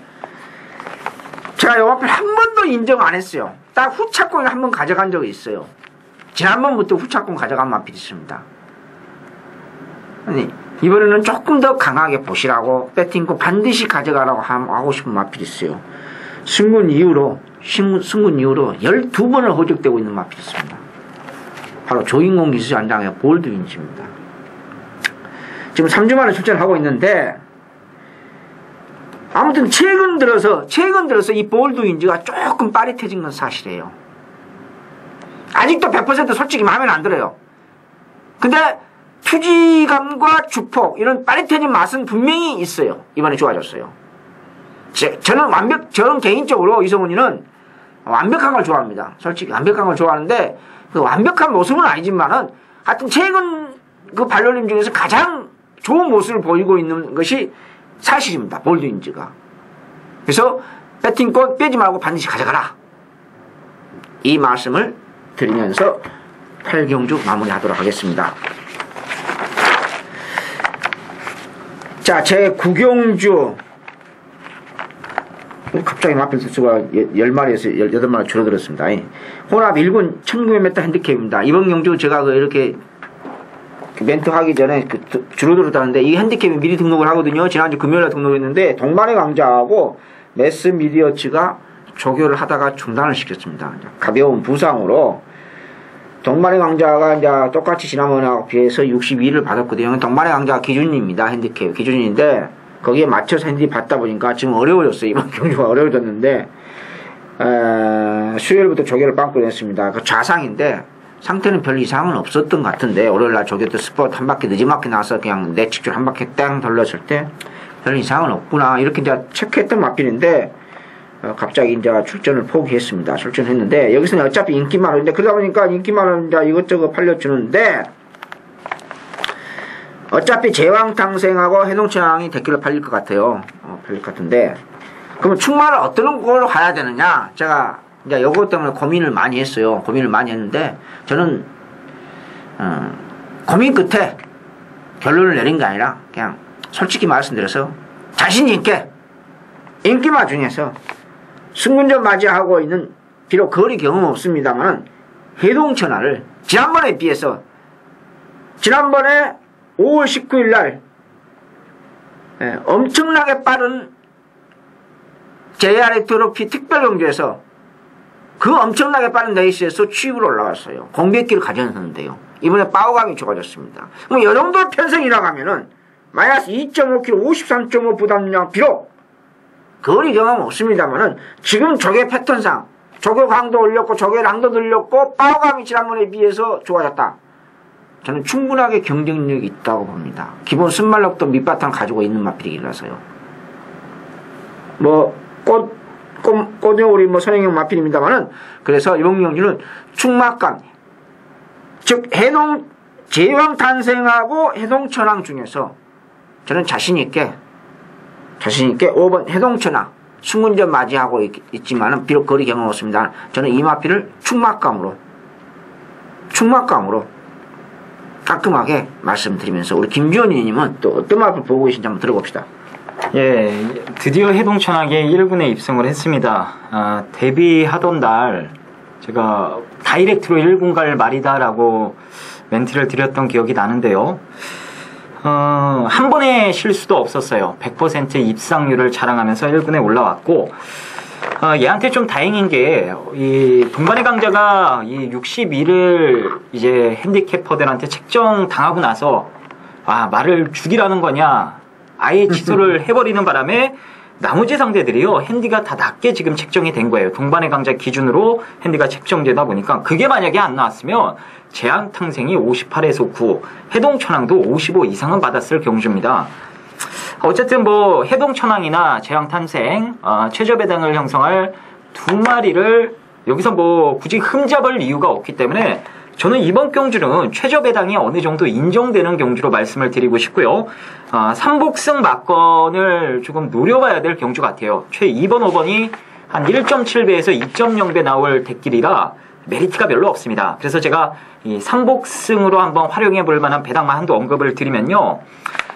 제가 이 마필 한 번도 인정 안 했어요. 딱 후차권을 한 번 가져간 적이 있어요. 지난번부터 후차권 가져간 마필이 있습니다. 아니 이번에는 조금 더 강하게 보시라고 배팅권 반드시 가져가라고 하고 싶은 마필이 있어요. 승군 이후로 12번을 호적되고 있는 마필이 있습니다. 바로 조인공 기술안장의 볼드윈즈입니다. 지금 3주 만에 출전을 하고 있는데 아무튼 최근 들어서 이 볼드윈즈가 조금 빠릿해진 건 사실이에요. 아직도 100% 솔직히 마음에 안 들어요. 근데 투지감과 주폭 이런 빠릿해진 맛은 분명히 있어요. 이번에 좋아졌어요. 저는 개인적으로 이성훈이는 완벽한 걸 좋아합니다. 솔직히 완벽한 걸 좋아하는데 그 완벽한 모습은 아니지만은 하여튼 최근 그 발놀림 중에서 가장 좋은 모습을 보이고 있는 것이 사실입니다. 볼드윈즈가. 그래서 배팅권 빼지 말고 반드시 가져가라. 이 말씀을 드리면서 8경주 마무리하도록 하겠습니다. 자, 제 9경주 갑자기 마필 수가 10마리에서 18마리 줄어들었습니다. 혼합 1군 1900m 핸디캡입니다. 이번 경주 제가 이렇게 멘트 하기 전에 줄어들었다는데 이 핸디캡이 미리 등록을 하거든요. 지난주 금요일에 등록했는데 동반의 강자하고 매스 미디어츠가 조교를 하다가 중단을 시켰습니다. 가벼운 부상으로 동반의 강자가 이제 똑같이 지난번하고 비해서 62를 받았거든요. 동반의 강자가 기준입니다. 핸디캡 기준인데 거기에 맞춰서 핸디 받다 보니까 지금 어려워졌어요. 이번 경주가 어려워졌는데 수요일부터 조교를 빵꾸를 했습니다. 그 좌상인데 상태는 별 이상은 없었던 것 같은데 월요일날 조교 때 스포트 한 바퀴 늦지막히 나와서 그냥 내 직줄 한 바퀴 땡 돌렸을 때 별 이상은 없구나 이렇게 이제 체크했던 마필인데 갑자기 이제 출전을 포기했습니다. 출전했는데 여기서는 어차피 인기만 하는데 그러다 보니까 인기만은 이제 이것저것 팔려주는데 어차피 제왕탕생하고 해동천왕이 대기로 팔릴 것 같아요. 팔릴 것 같은데 그러면 충마를 어떤 걸로 가야 되느냐 제가 이제 이것 때문에 고민을 많이 했어요. 고민을 많이 했는데 저는 고민 끝에 결론을 내린 게 아니라 그냥 솔직히 말씀드려서 자신있게 인기마 중에서 승군전 맞이하고 있는 비록 거리 경험 없습니다만 해동천하를 지난번에 비해서 지난번에 5월 19일 날 엄청나게 빠른 JRA 트로피 특별경주에서 그 엄청나게 빠른 레이스에서 취입으로 올라왔어요. 공백기를 가졌는데요. 이번에 파워감이 좋아졌습니다. 그럼 이 정도 편성이라고 하면은 마이너스 2.5kg 53.5 부담량 비록 거리 경험 없습니다만은 지금 조개 패턴상 조개 강도 올렸고 조개 랑도 늘렸고 파워감이 지난번에 비해서 좋아졌다. 저는 충분하게 경쟁력이 있다고 봅니다. 기본 순말력도 밑바탕 가지고 있는 마필이라서요. 꽃녀우리 선행형 마필입니다만은 그래서 이번 경주는 충막감 즉 제왕 탄생하고 해동천왕 중에서 저는 자신있게 5번 해동천왕 승문전 맞이하고 있지만은 비록 거리 경험 없습니다. 저는 이 마필을 충막감으로 깔끔하게 말씀드리면서 우리 김주원님은 또 어떤 마필 보고 계신지 한번 들어봅시다. 예, 드디어 해동천왕에 1군에 입성을 했습니다. 데뷔하던 날 제가 다이렉트로 1군 갈 말이다라고 멘트를 드렸던 기억이 나는데요. 한 번의 실수도 없었어요. 100% 입상률을 자랑하면서 1군에 올라왔고 얘한테 좀 다행인 게 이 동반의 강자가 이 62를 이제 핸디캐퍼들한테 책정 당하고 나서 말을 죽이라는 거냐 아예 취소를 해버리는 바람에 나머지 상대들이요 핸디가 다 낮게 지금 책정이 된 거예요. 동반의 강자 기준으로 핸디가 책정되다 보니까 그게 만약에 안 나왔으면 제왕탕생이 58에서 9 해동천왕도 55 이상은 받았을 경주입니다. 어쨌든 뭐 해동천왕이나 재앙탄생, 최저배당을 형성할 두 마리를 여기서 뭐 굳이 흠잡을 이유가 없기 때문에 저는 이번 경주는 최저배당이 어느 정도 인정되는 경주로 말씀을 드리고 싶고요. 3복승 막건을 조금 노려봐야 될 경주 같아요. 최 2번, 5번이 한 1.7배에서 2.0배 나올 덱길이라 메리트가 별로 없습니다. 그래서 제가 이 3복승으로 한번 활용해 볼 만한 배당만 한도 언급을 드리면요.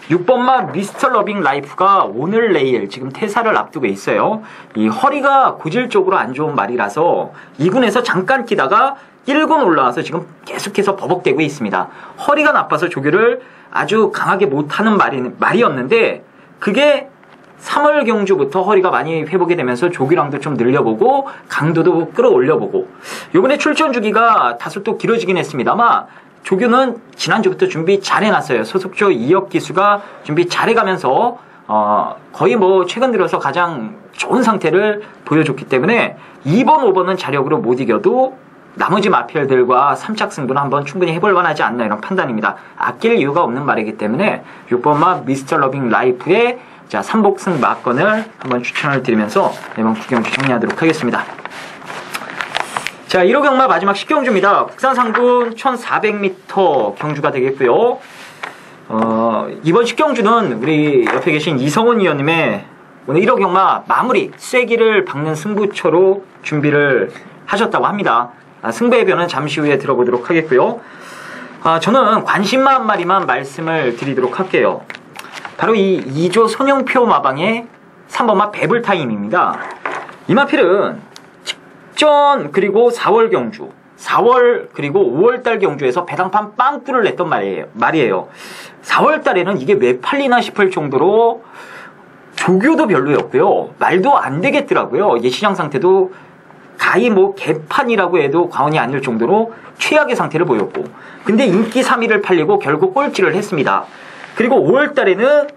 6번마 미스터 러빙 라이프가 오늘 내일 지금 퇴사를 앞두고 있어요. 이 허리가 고질적으로 안 좋은 말이라서 2군에서 잠깐 뛰다가 1군 올라와서 지금 계속해서 버벅대고 있습니다. 허리가 나빠서 조교를 아주 강하게 못하는 말이었는데 그게 3월 경주부터 허리가 많이 회복이 되면서 조기량도 좀 늘려보고 강도도 끌어올려보고 요번에 출전 주기가 다소 또 길어지긴 했습니다만 조교는 지난주부터 준비 잘 해놨어요. 소속조 2억 기수가 준비 잘 해가면서 거의 뭐 최근 들어서 가장 좋은 상태를 보여줬기 때문에 2번, 5번은 자력으로 못 이겨도 나머지 마필들과 3착 승부는 한번 충분히 해볼 만하지 않나 이런 판단입니다. 아낄 이유가 없는 말이기 때문에 6번마 미스터 러빙 라이프의 3복승 막건을 한번 추천을 드리면서 이번 구경주 정리하도록 하겠습니다. 자, 1호 경마 마지막 10경주입니다. 국산 상군 1400m 경주가 되겠고요. 이번 10경주는 우리 옆에 계신 이성훈 위원님의 오늘 1호 경마 마무리 쐐기를 박는 승부처로 준비를 하셨다고 합니다. 승부의 변은 잠시 후에 들어보도록 하겠고요. 저는 관심마 한 마리만 말씀을 드리도록 할게요. 바로 이 2조 손영표 마방의 3번마 배불타임입니다. 이 마필은 직전 그리고 4월 경주 4월 그리고 5월달 경주에서 배당판 빵꾸를 냈던 말이에요. 4월달에는 이게 왜 팔리나 싶을 정도로 조교도 별로였고요. 말도 안 되겠더라고요. 시장 상태도 가히 뭐 개판이라고 해도 과언이 아닐 정도로 최악의 상태를 보였고 근데 인기 3위를 팔리고 결국 꼴찌를 했습니다. 그리고 5월달에는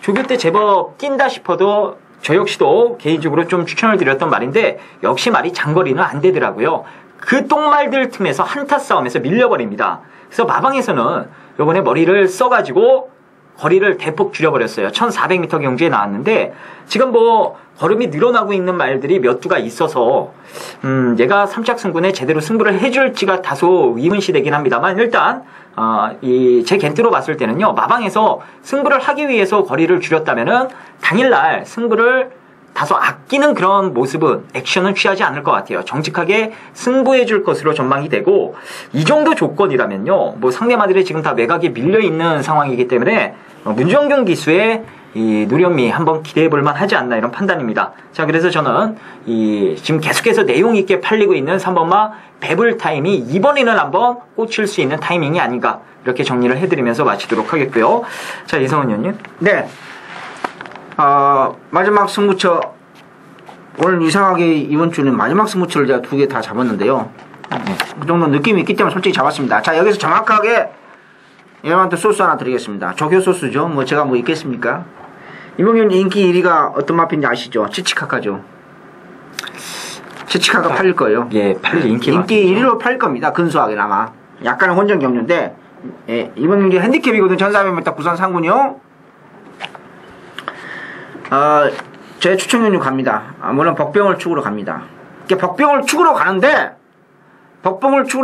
조교 때 제법 뛴다 싶어도 저 역시도 개인적으로 좀 추천을 드렸던 말인데 역시 말이 장거리는 안 되더라고요. 그 똥말들 틈에서 한타 싸움에서 밀려버립니다. 그래서 마방에서는 이번에 머리를 써가지고 거리를 대폭 줄여버렸어요. 1400m 경주에 나왔는데 지금 뭐 걸음이 늘어나고 있는 말들이 몇 두가 있어서 얘가 3착 승군에 제대로 승부를 해줄지가 다소 의문시 되긴 합니다만 일단 제 겐트로 봤을 때는요. 마방에서 승부를 하기 위해서 거리를 줄였다면은 당일날 승부를 다소 아끼는 그런 모습은 액션은 취하지 않을 것 같아요. 정직하게 승부해줄 것으로 전망이 되고 이 정도 조건이라면요. 뭐 상대마들이 지금 다 매각에 밀려있는 상황이기 때문에 문정경 기수의 이 노련미 한번 기대해볼 만하지 않나 이런 판단입니다. 자, 그래서 저는 지금 계속해서 내용 있게 팔리고 있는 3번마 배불타임이 이번에는 한번 꽂힐 수 있는 타이밍이 아닌가 이렇게 정리를 해드리면서 마치도록 하겠고요. 자, 이성훈 의원님. 네. 마지막 승부처 오늘 이상하게 이번 주는 마지막 승부처를 제가 2개 다 잡았는데요. 그 정도 느낌이 있기 때문에 솔직히 잡았습니다. 자, 여기서 정확하게 여러분한테 소스 하나 드리겠습니다. 조교 소스죠. 뭐 제가 뭐 있겠습니까? 이번 인기 1위가 어떤 마필인지 아시죠? 치치카카죠. 치치카가 팔릴 거예요. 예, 팔릴 인기 1위로 팔릴 겁니다. 근소하게나마. 약간은 혼전 경주인데 이번 경기 핸디캡이거든. 1400m 부산 상군이요. 제 추천 경주 갑니다. 물론 벅병을 축으로 갑니다. 벅병을 축으로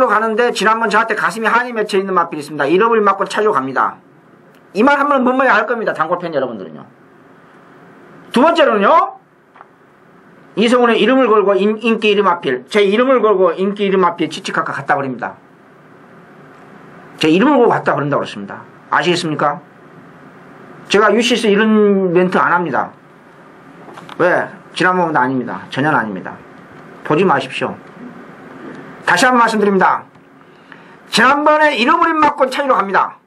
가는데 지난번 저한테 가슴이 한이 맺혀 있는 마필이 있습니다. 이름을 맞고 찾으러 갑니다. 이 말 한번 뭔 말인지 알 겁니다. 단골팬 여러분들은요. 두 번째로는요. 이성훈의 이름을 걸고 인기 1위 마필, 제 이름을 걸고 인기 1위 마필 치치카카 갖다 버립니다. 제 이름을 걸고 갖다 버린다고 그랬습니다. 아시겠습니까? 제가 UC에서 이런 멘트 안 합니다. 왜? 지난번보다 아닙니다. 전혀 아닙니다. 보지 마십시오. 다시 한번 말씀드립니다. 지난번에 이름을 맞고 찾으러 갑니다.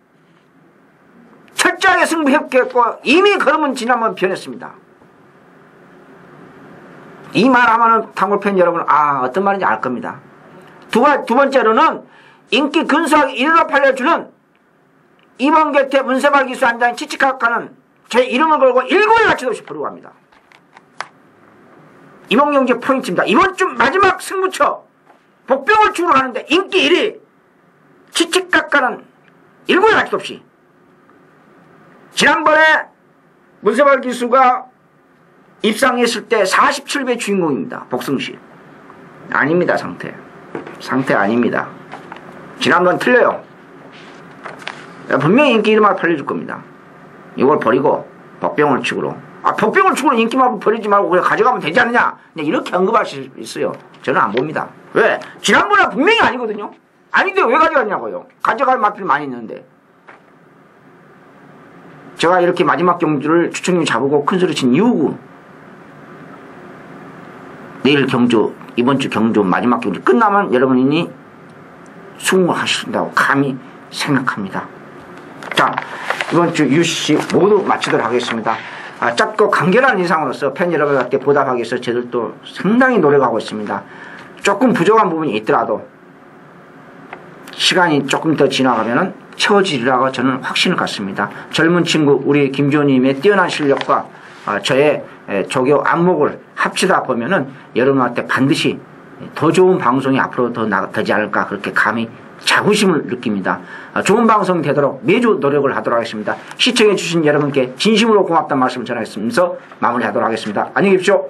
철저하게 승부했겠고 이미 걸음은 지난번 변했습니다. 이 말 하면은 단골팬 여러분 어떤 말인지 알 겁니다. 두 번째로는 인기 근소하게 1위로 팔려주는 이번 곁에 문세발 기수 한장인 치치카카는 제 이름을 걸고 일골 가치도 없이 부르고 갑니다. 이번 경기 포인트입니다. 이번 주 마지막 승부처 복병을 축으로 가는데 인기 1위 치치카카는 일골 가치도 없이 지난번에 문세발 기수가 입상했을 때 47배 주인공입니다. 복승시. 아닙니다, 상태. 상태 아닙니다. 지난번 틀려요. 분명히 인기 이름만 팔려줄 겁니다. 이걸 버리고 복병을 축으로. 복병을 축으로 인기만 버리지 말고 그냥 가져가면 되지 않느냐. 이렇게 언급할 수 있어요. 저는 안 봅니다. 왜? 지난번에 분명히 아니거든요. 아닌데 왜 가져갔냐고요. 가져갈 맛들이 많이 있는데. 제가 이렇게 마지막 경주를 추천님이 잡고 큰소리 친 이유고, 내일 경주, 이번 주 경주 마지막 경주 끝나면 여러분이 수긍을 하신다고 감히 생각합니다. 자, 이번 주 UCC 모두 마치도록 하겠습니다. 짧고 간결한 인상으로서 팬 여러분들께 보답하기 위해서 저들도 상당히 노력하고 있습니다. 조금 부족한 부분이 있더라도 시간이 조금 더 지나가면 채워지리라고 저는 확신을 갖습니다. 젊은 친구 우리 김주호님의 뛰어난 실력과 저의 조교 안목을 합치다 보면은 여러분한테 반드시 더 좋은 방송이 앞으로 더 되지 않을까 그렇게 감히 자부심을 느낍니다. 좋은 방송 되도록 매주 노력을 하도록 하겠습니다. 시청해주신 여러분께 진심으로 고맙다는 말씀을 전하겠으면서 마무리하도록 하겠습니다. 안녕히 계십시오.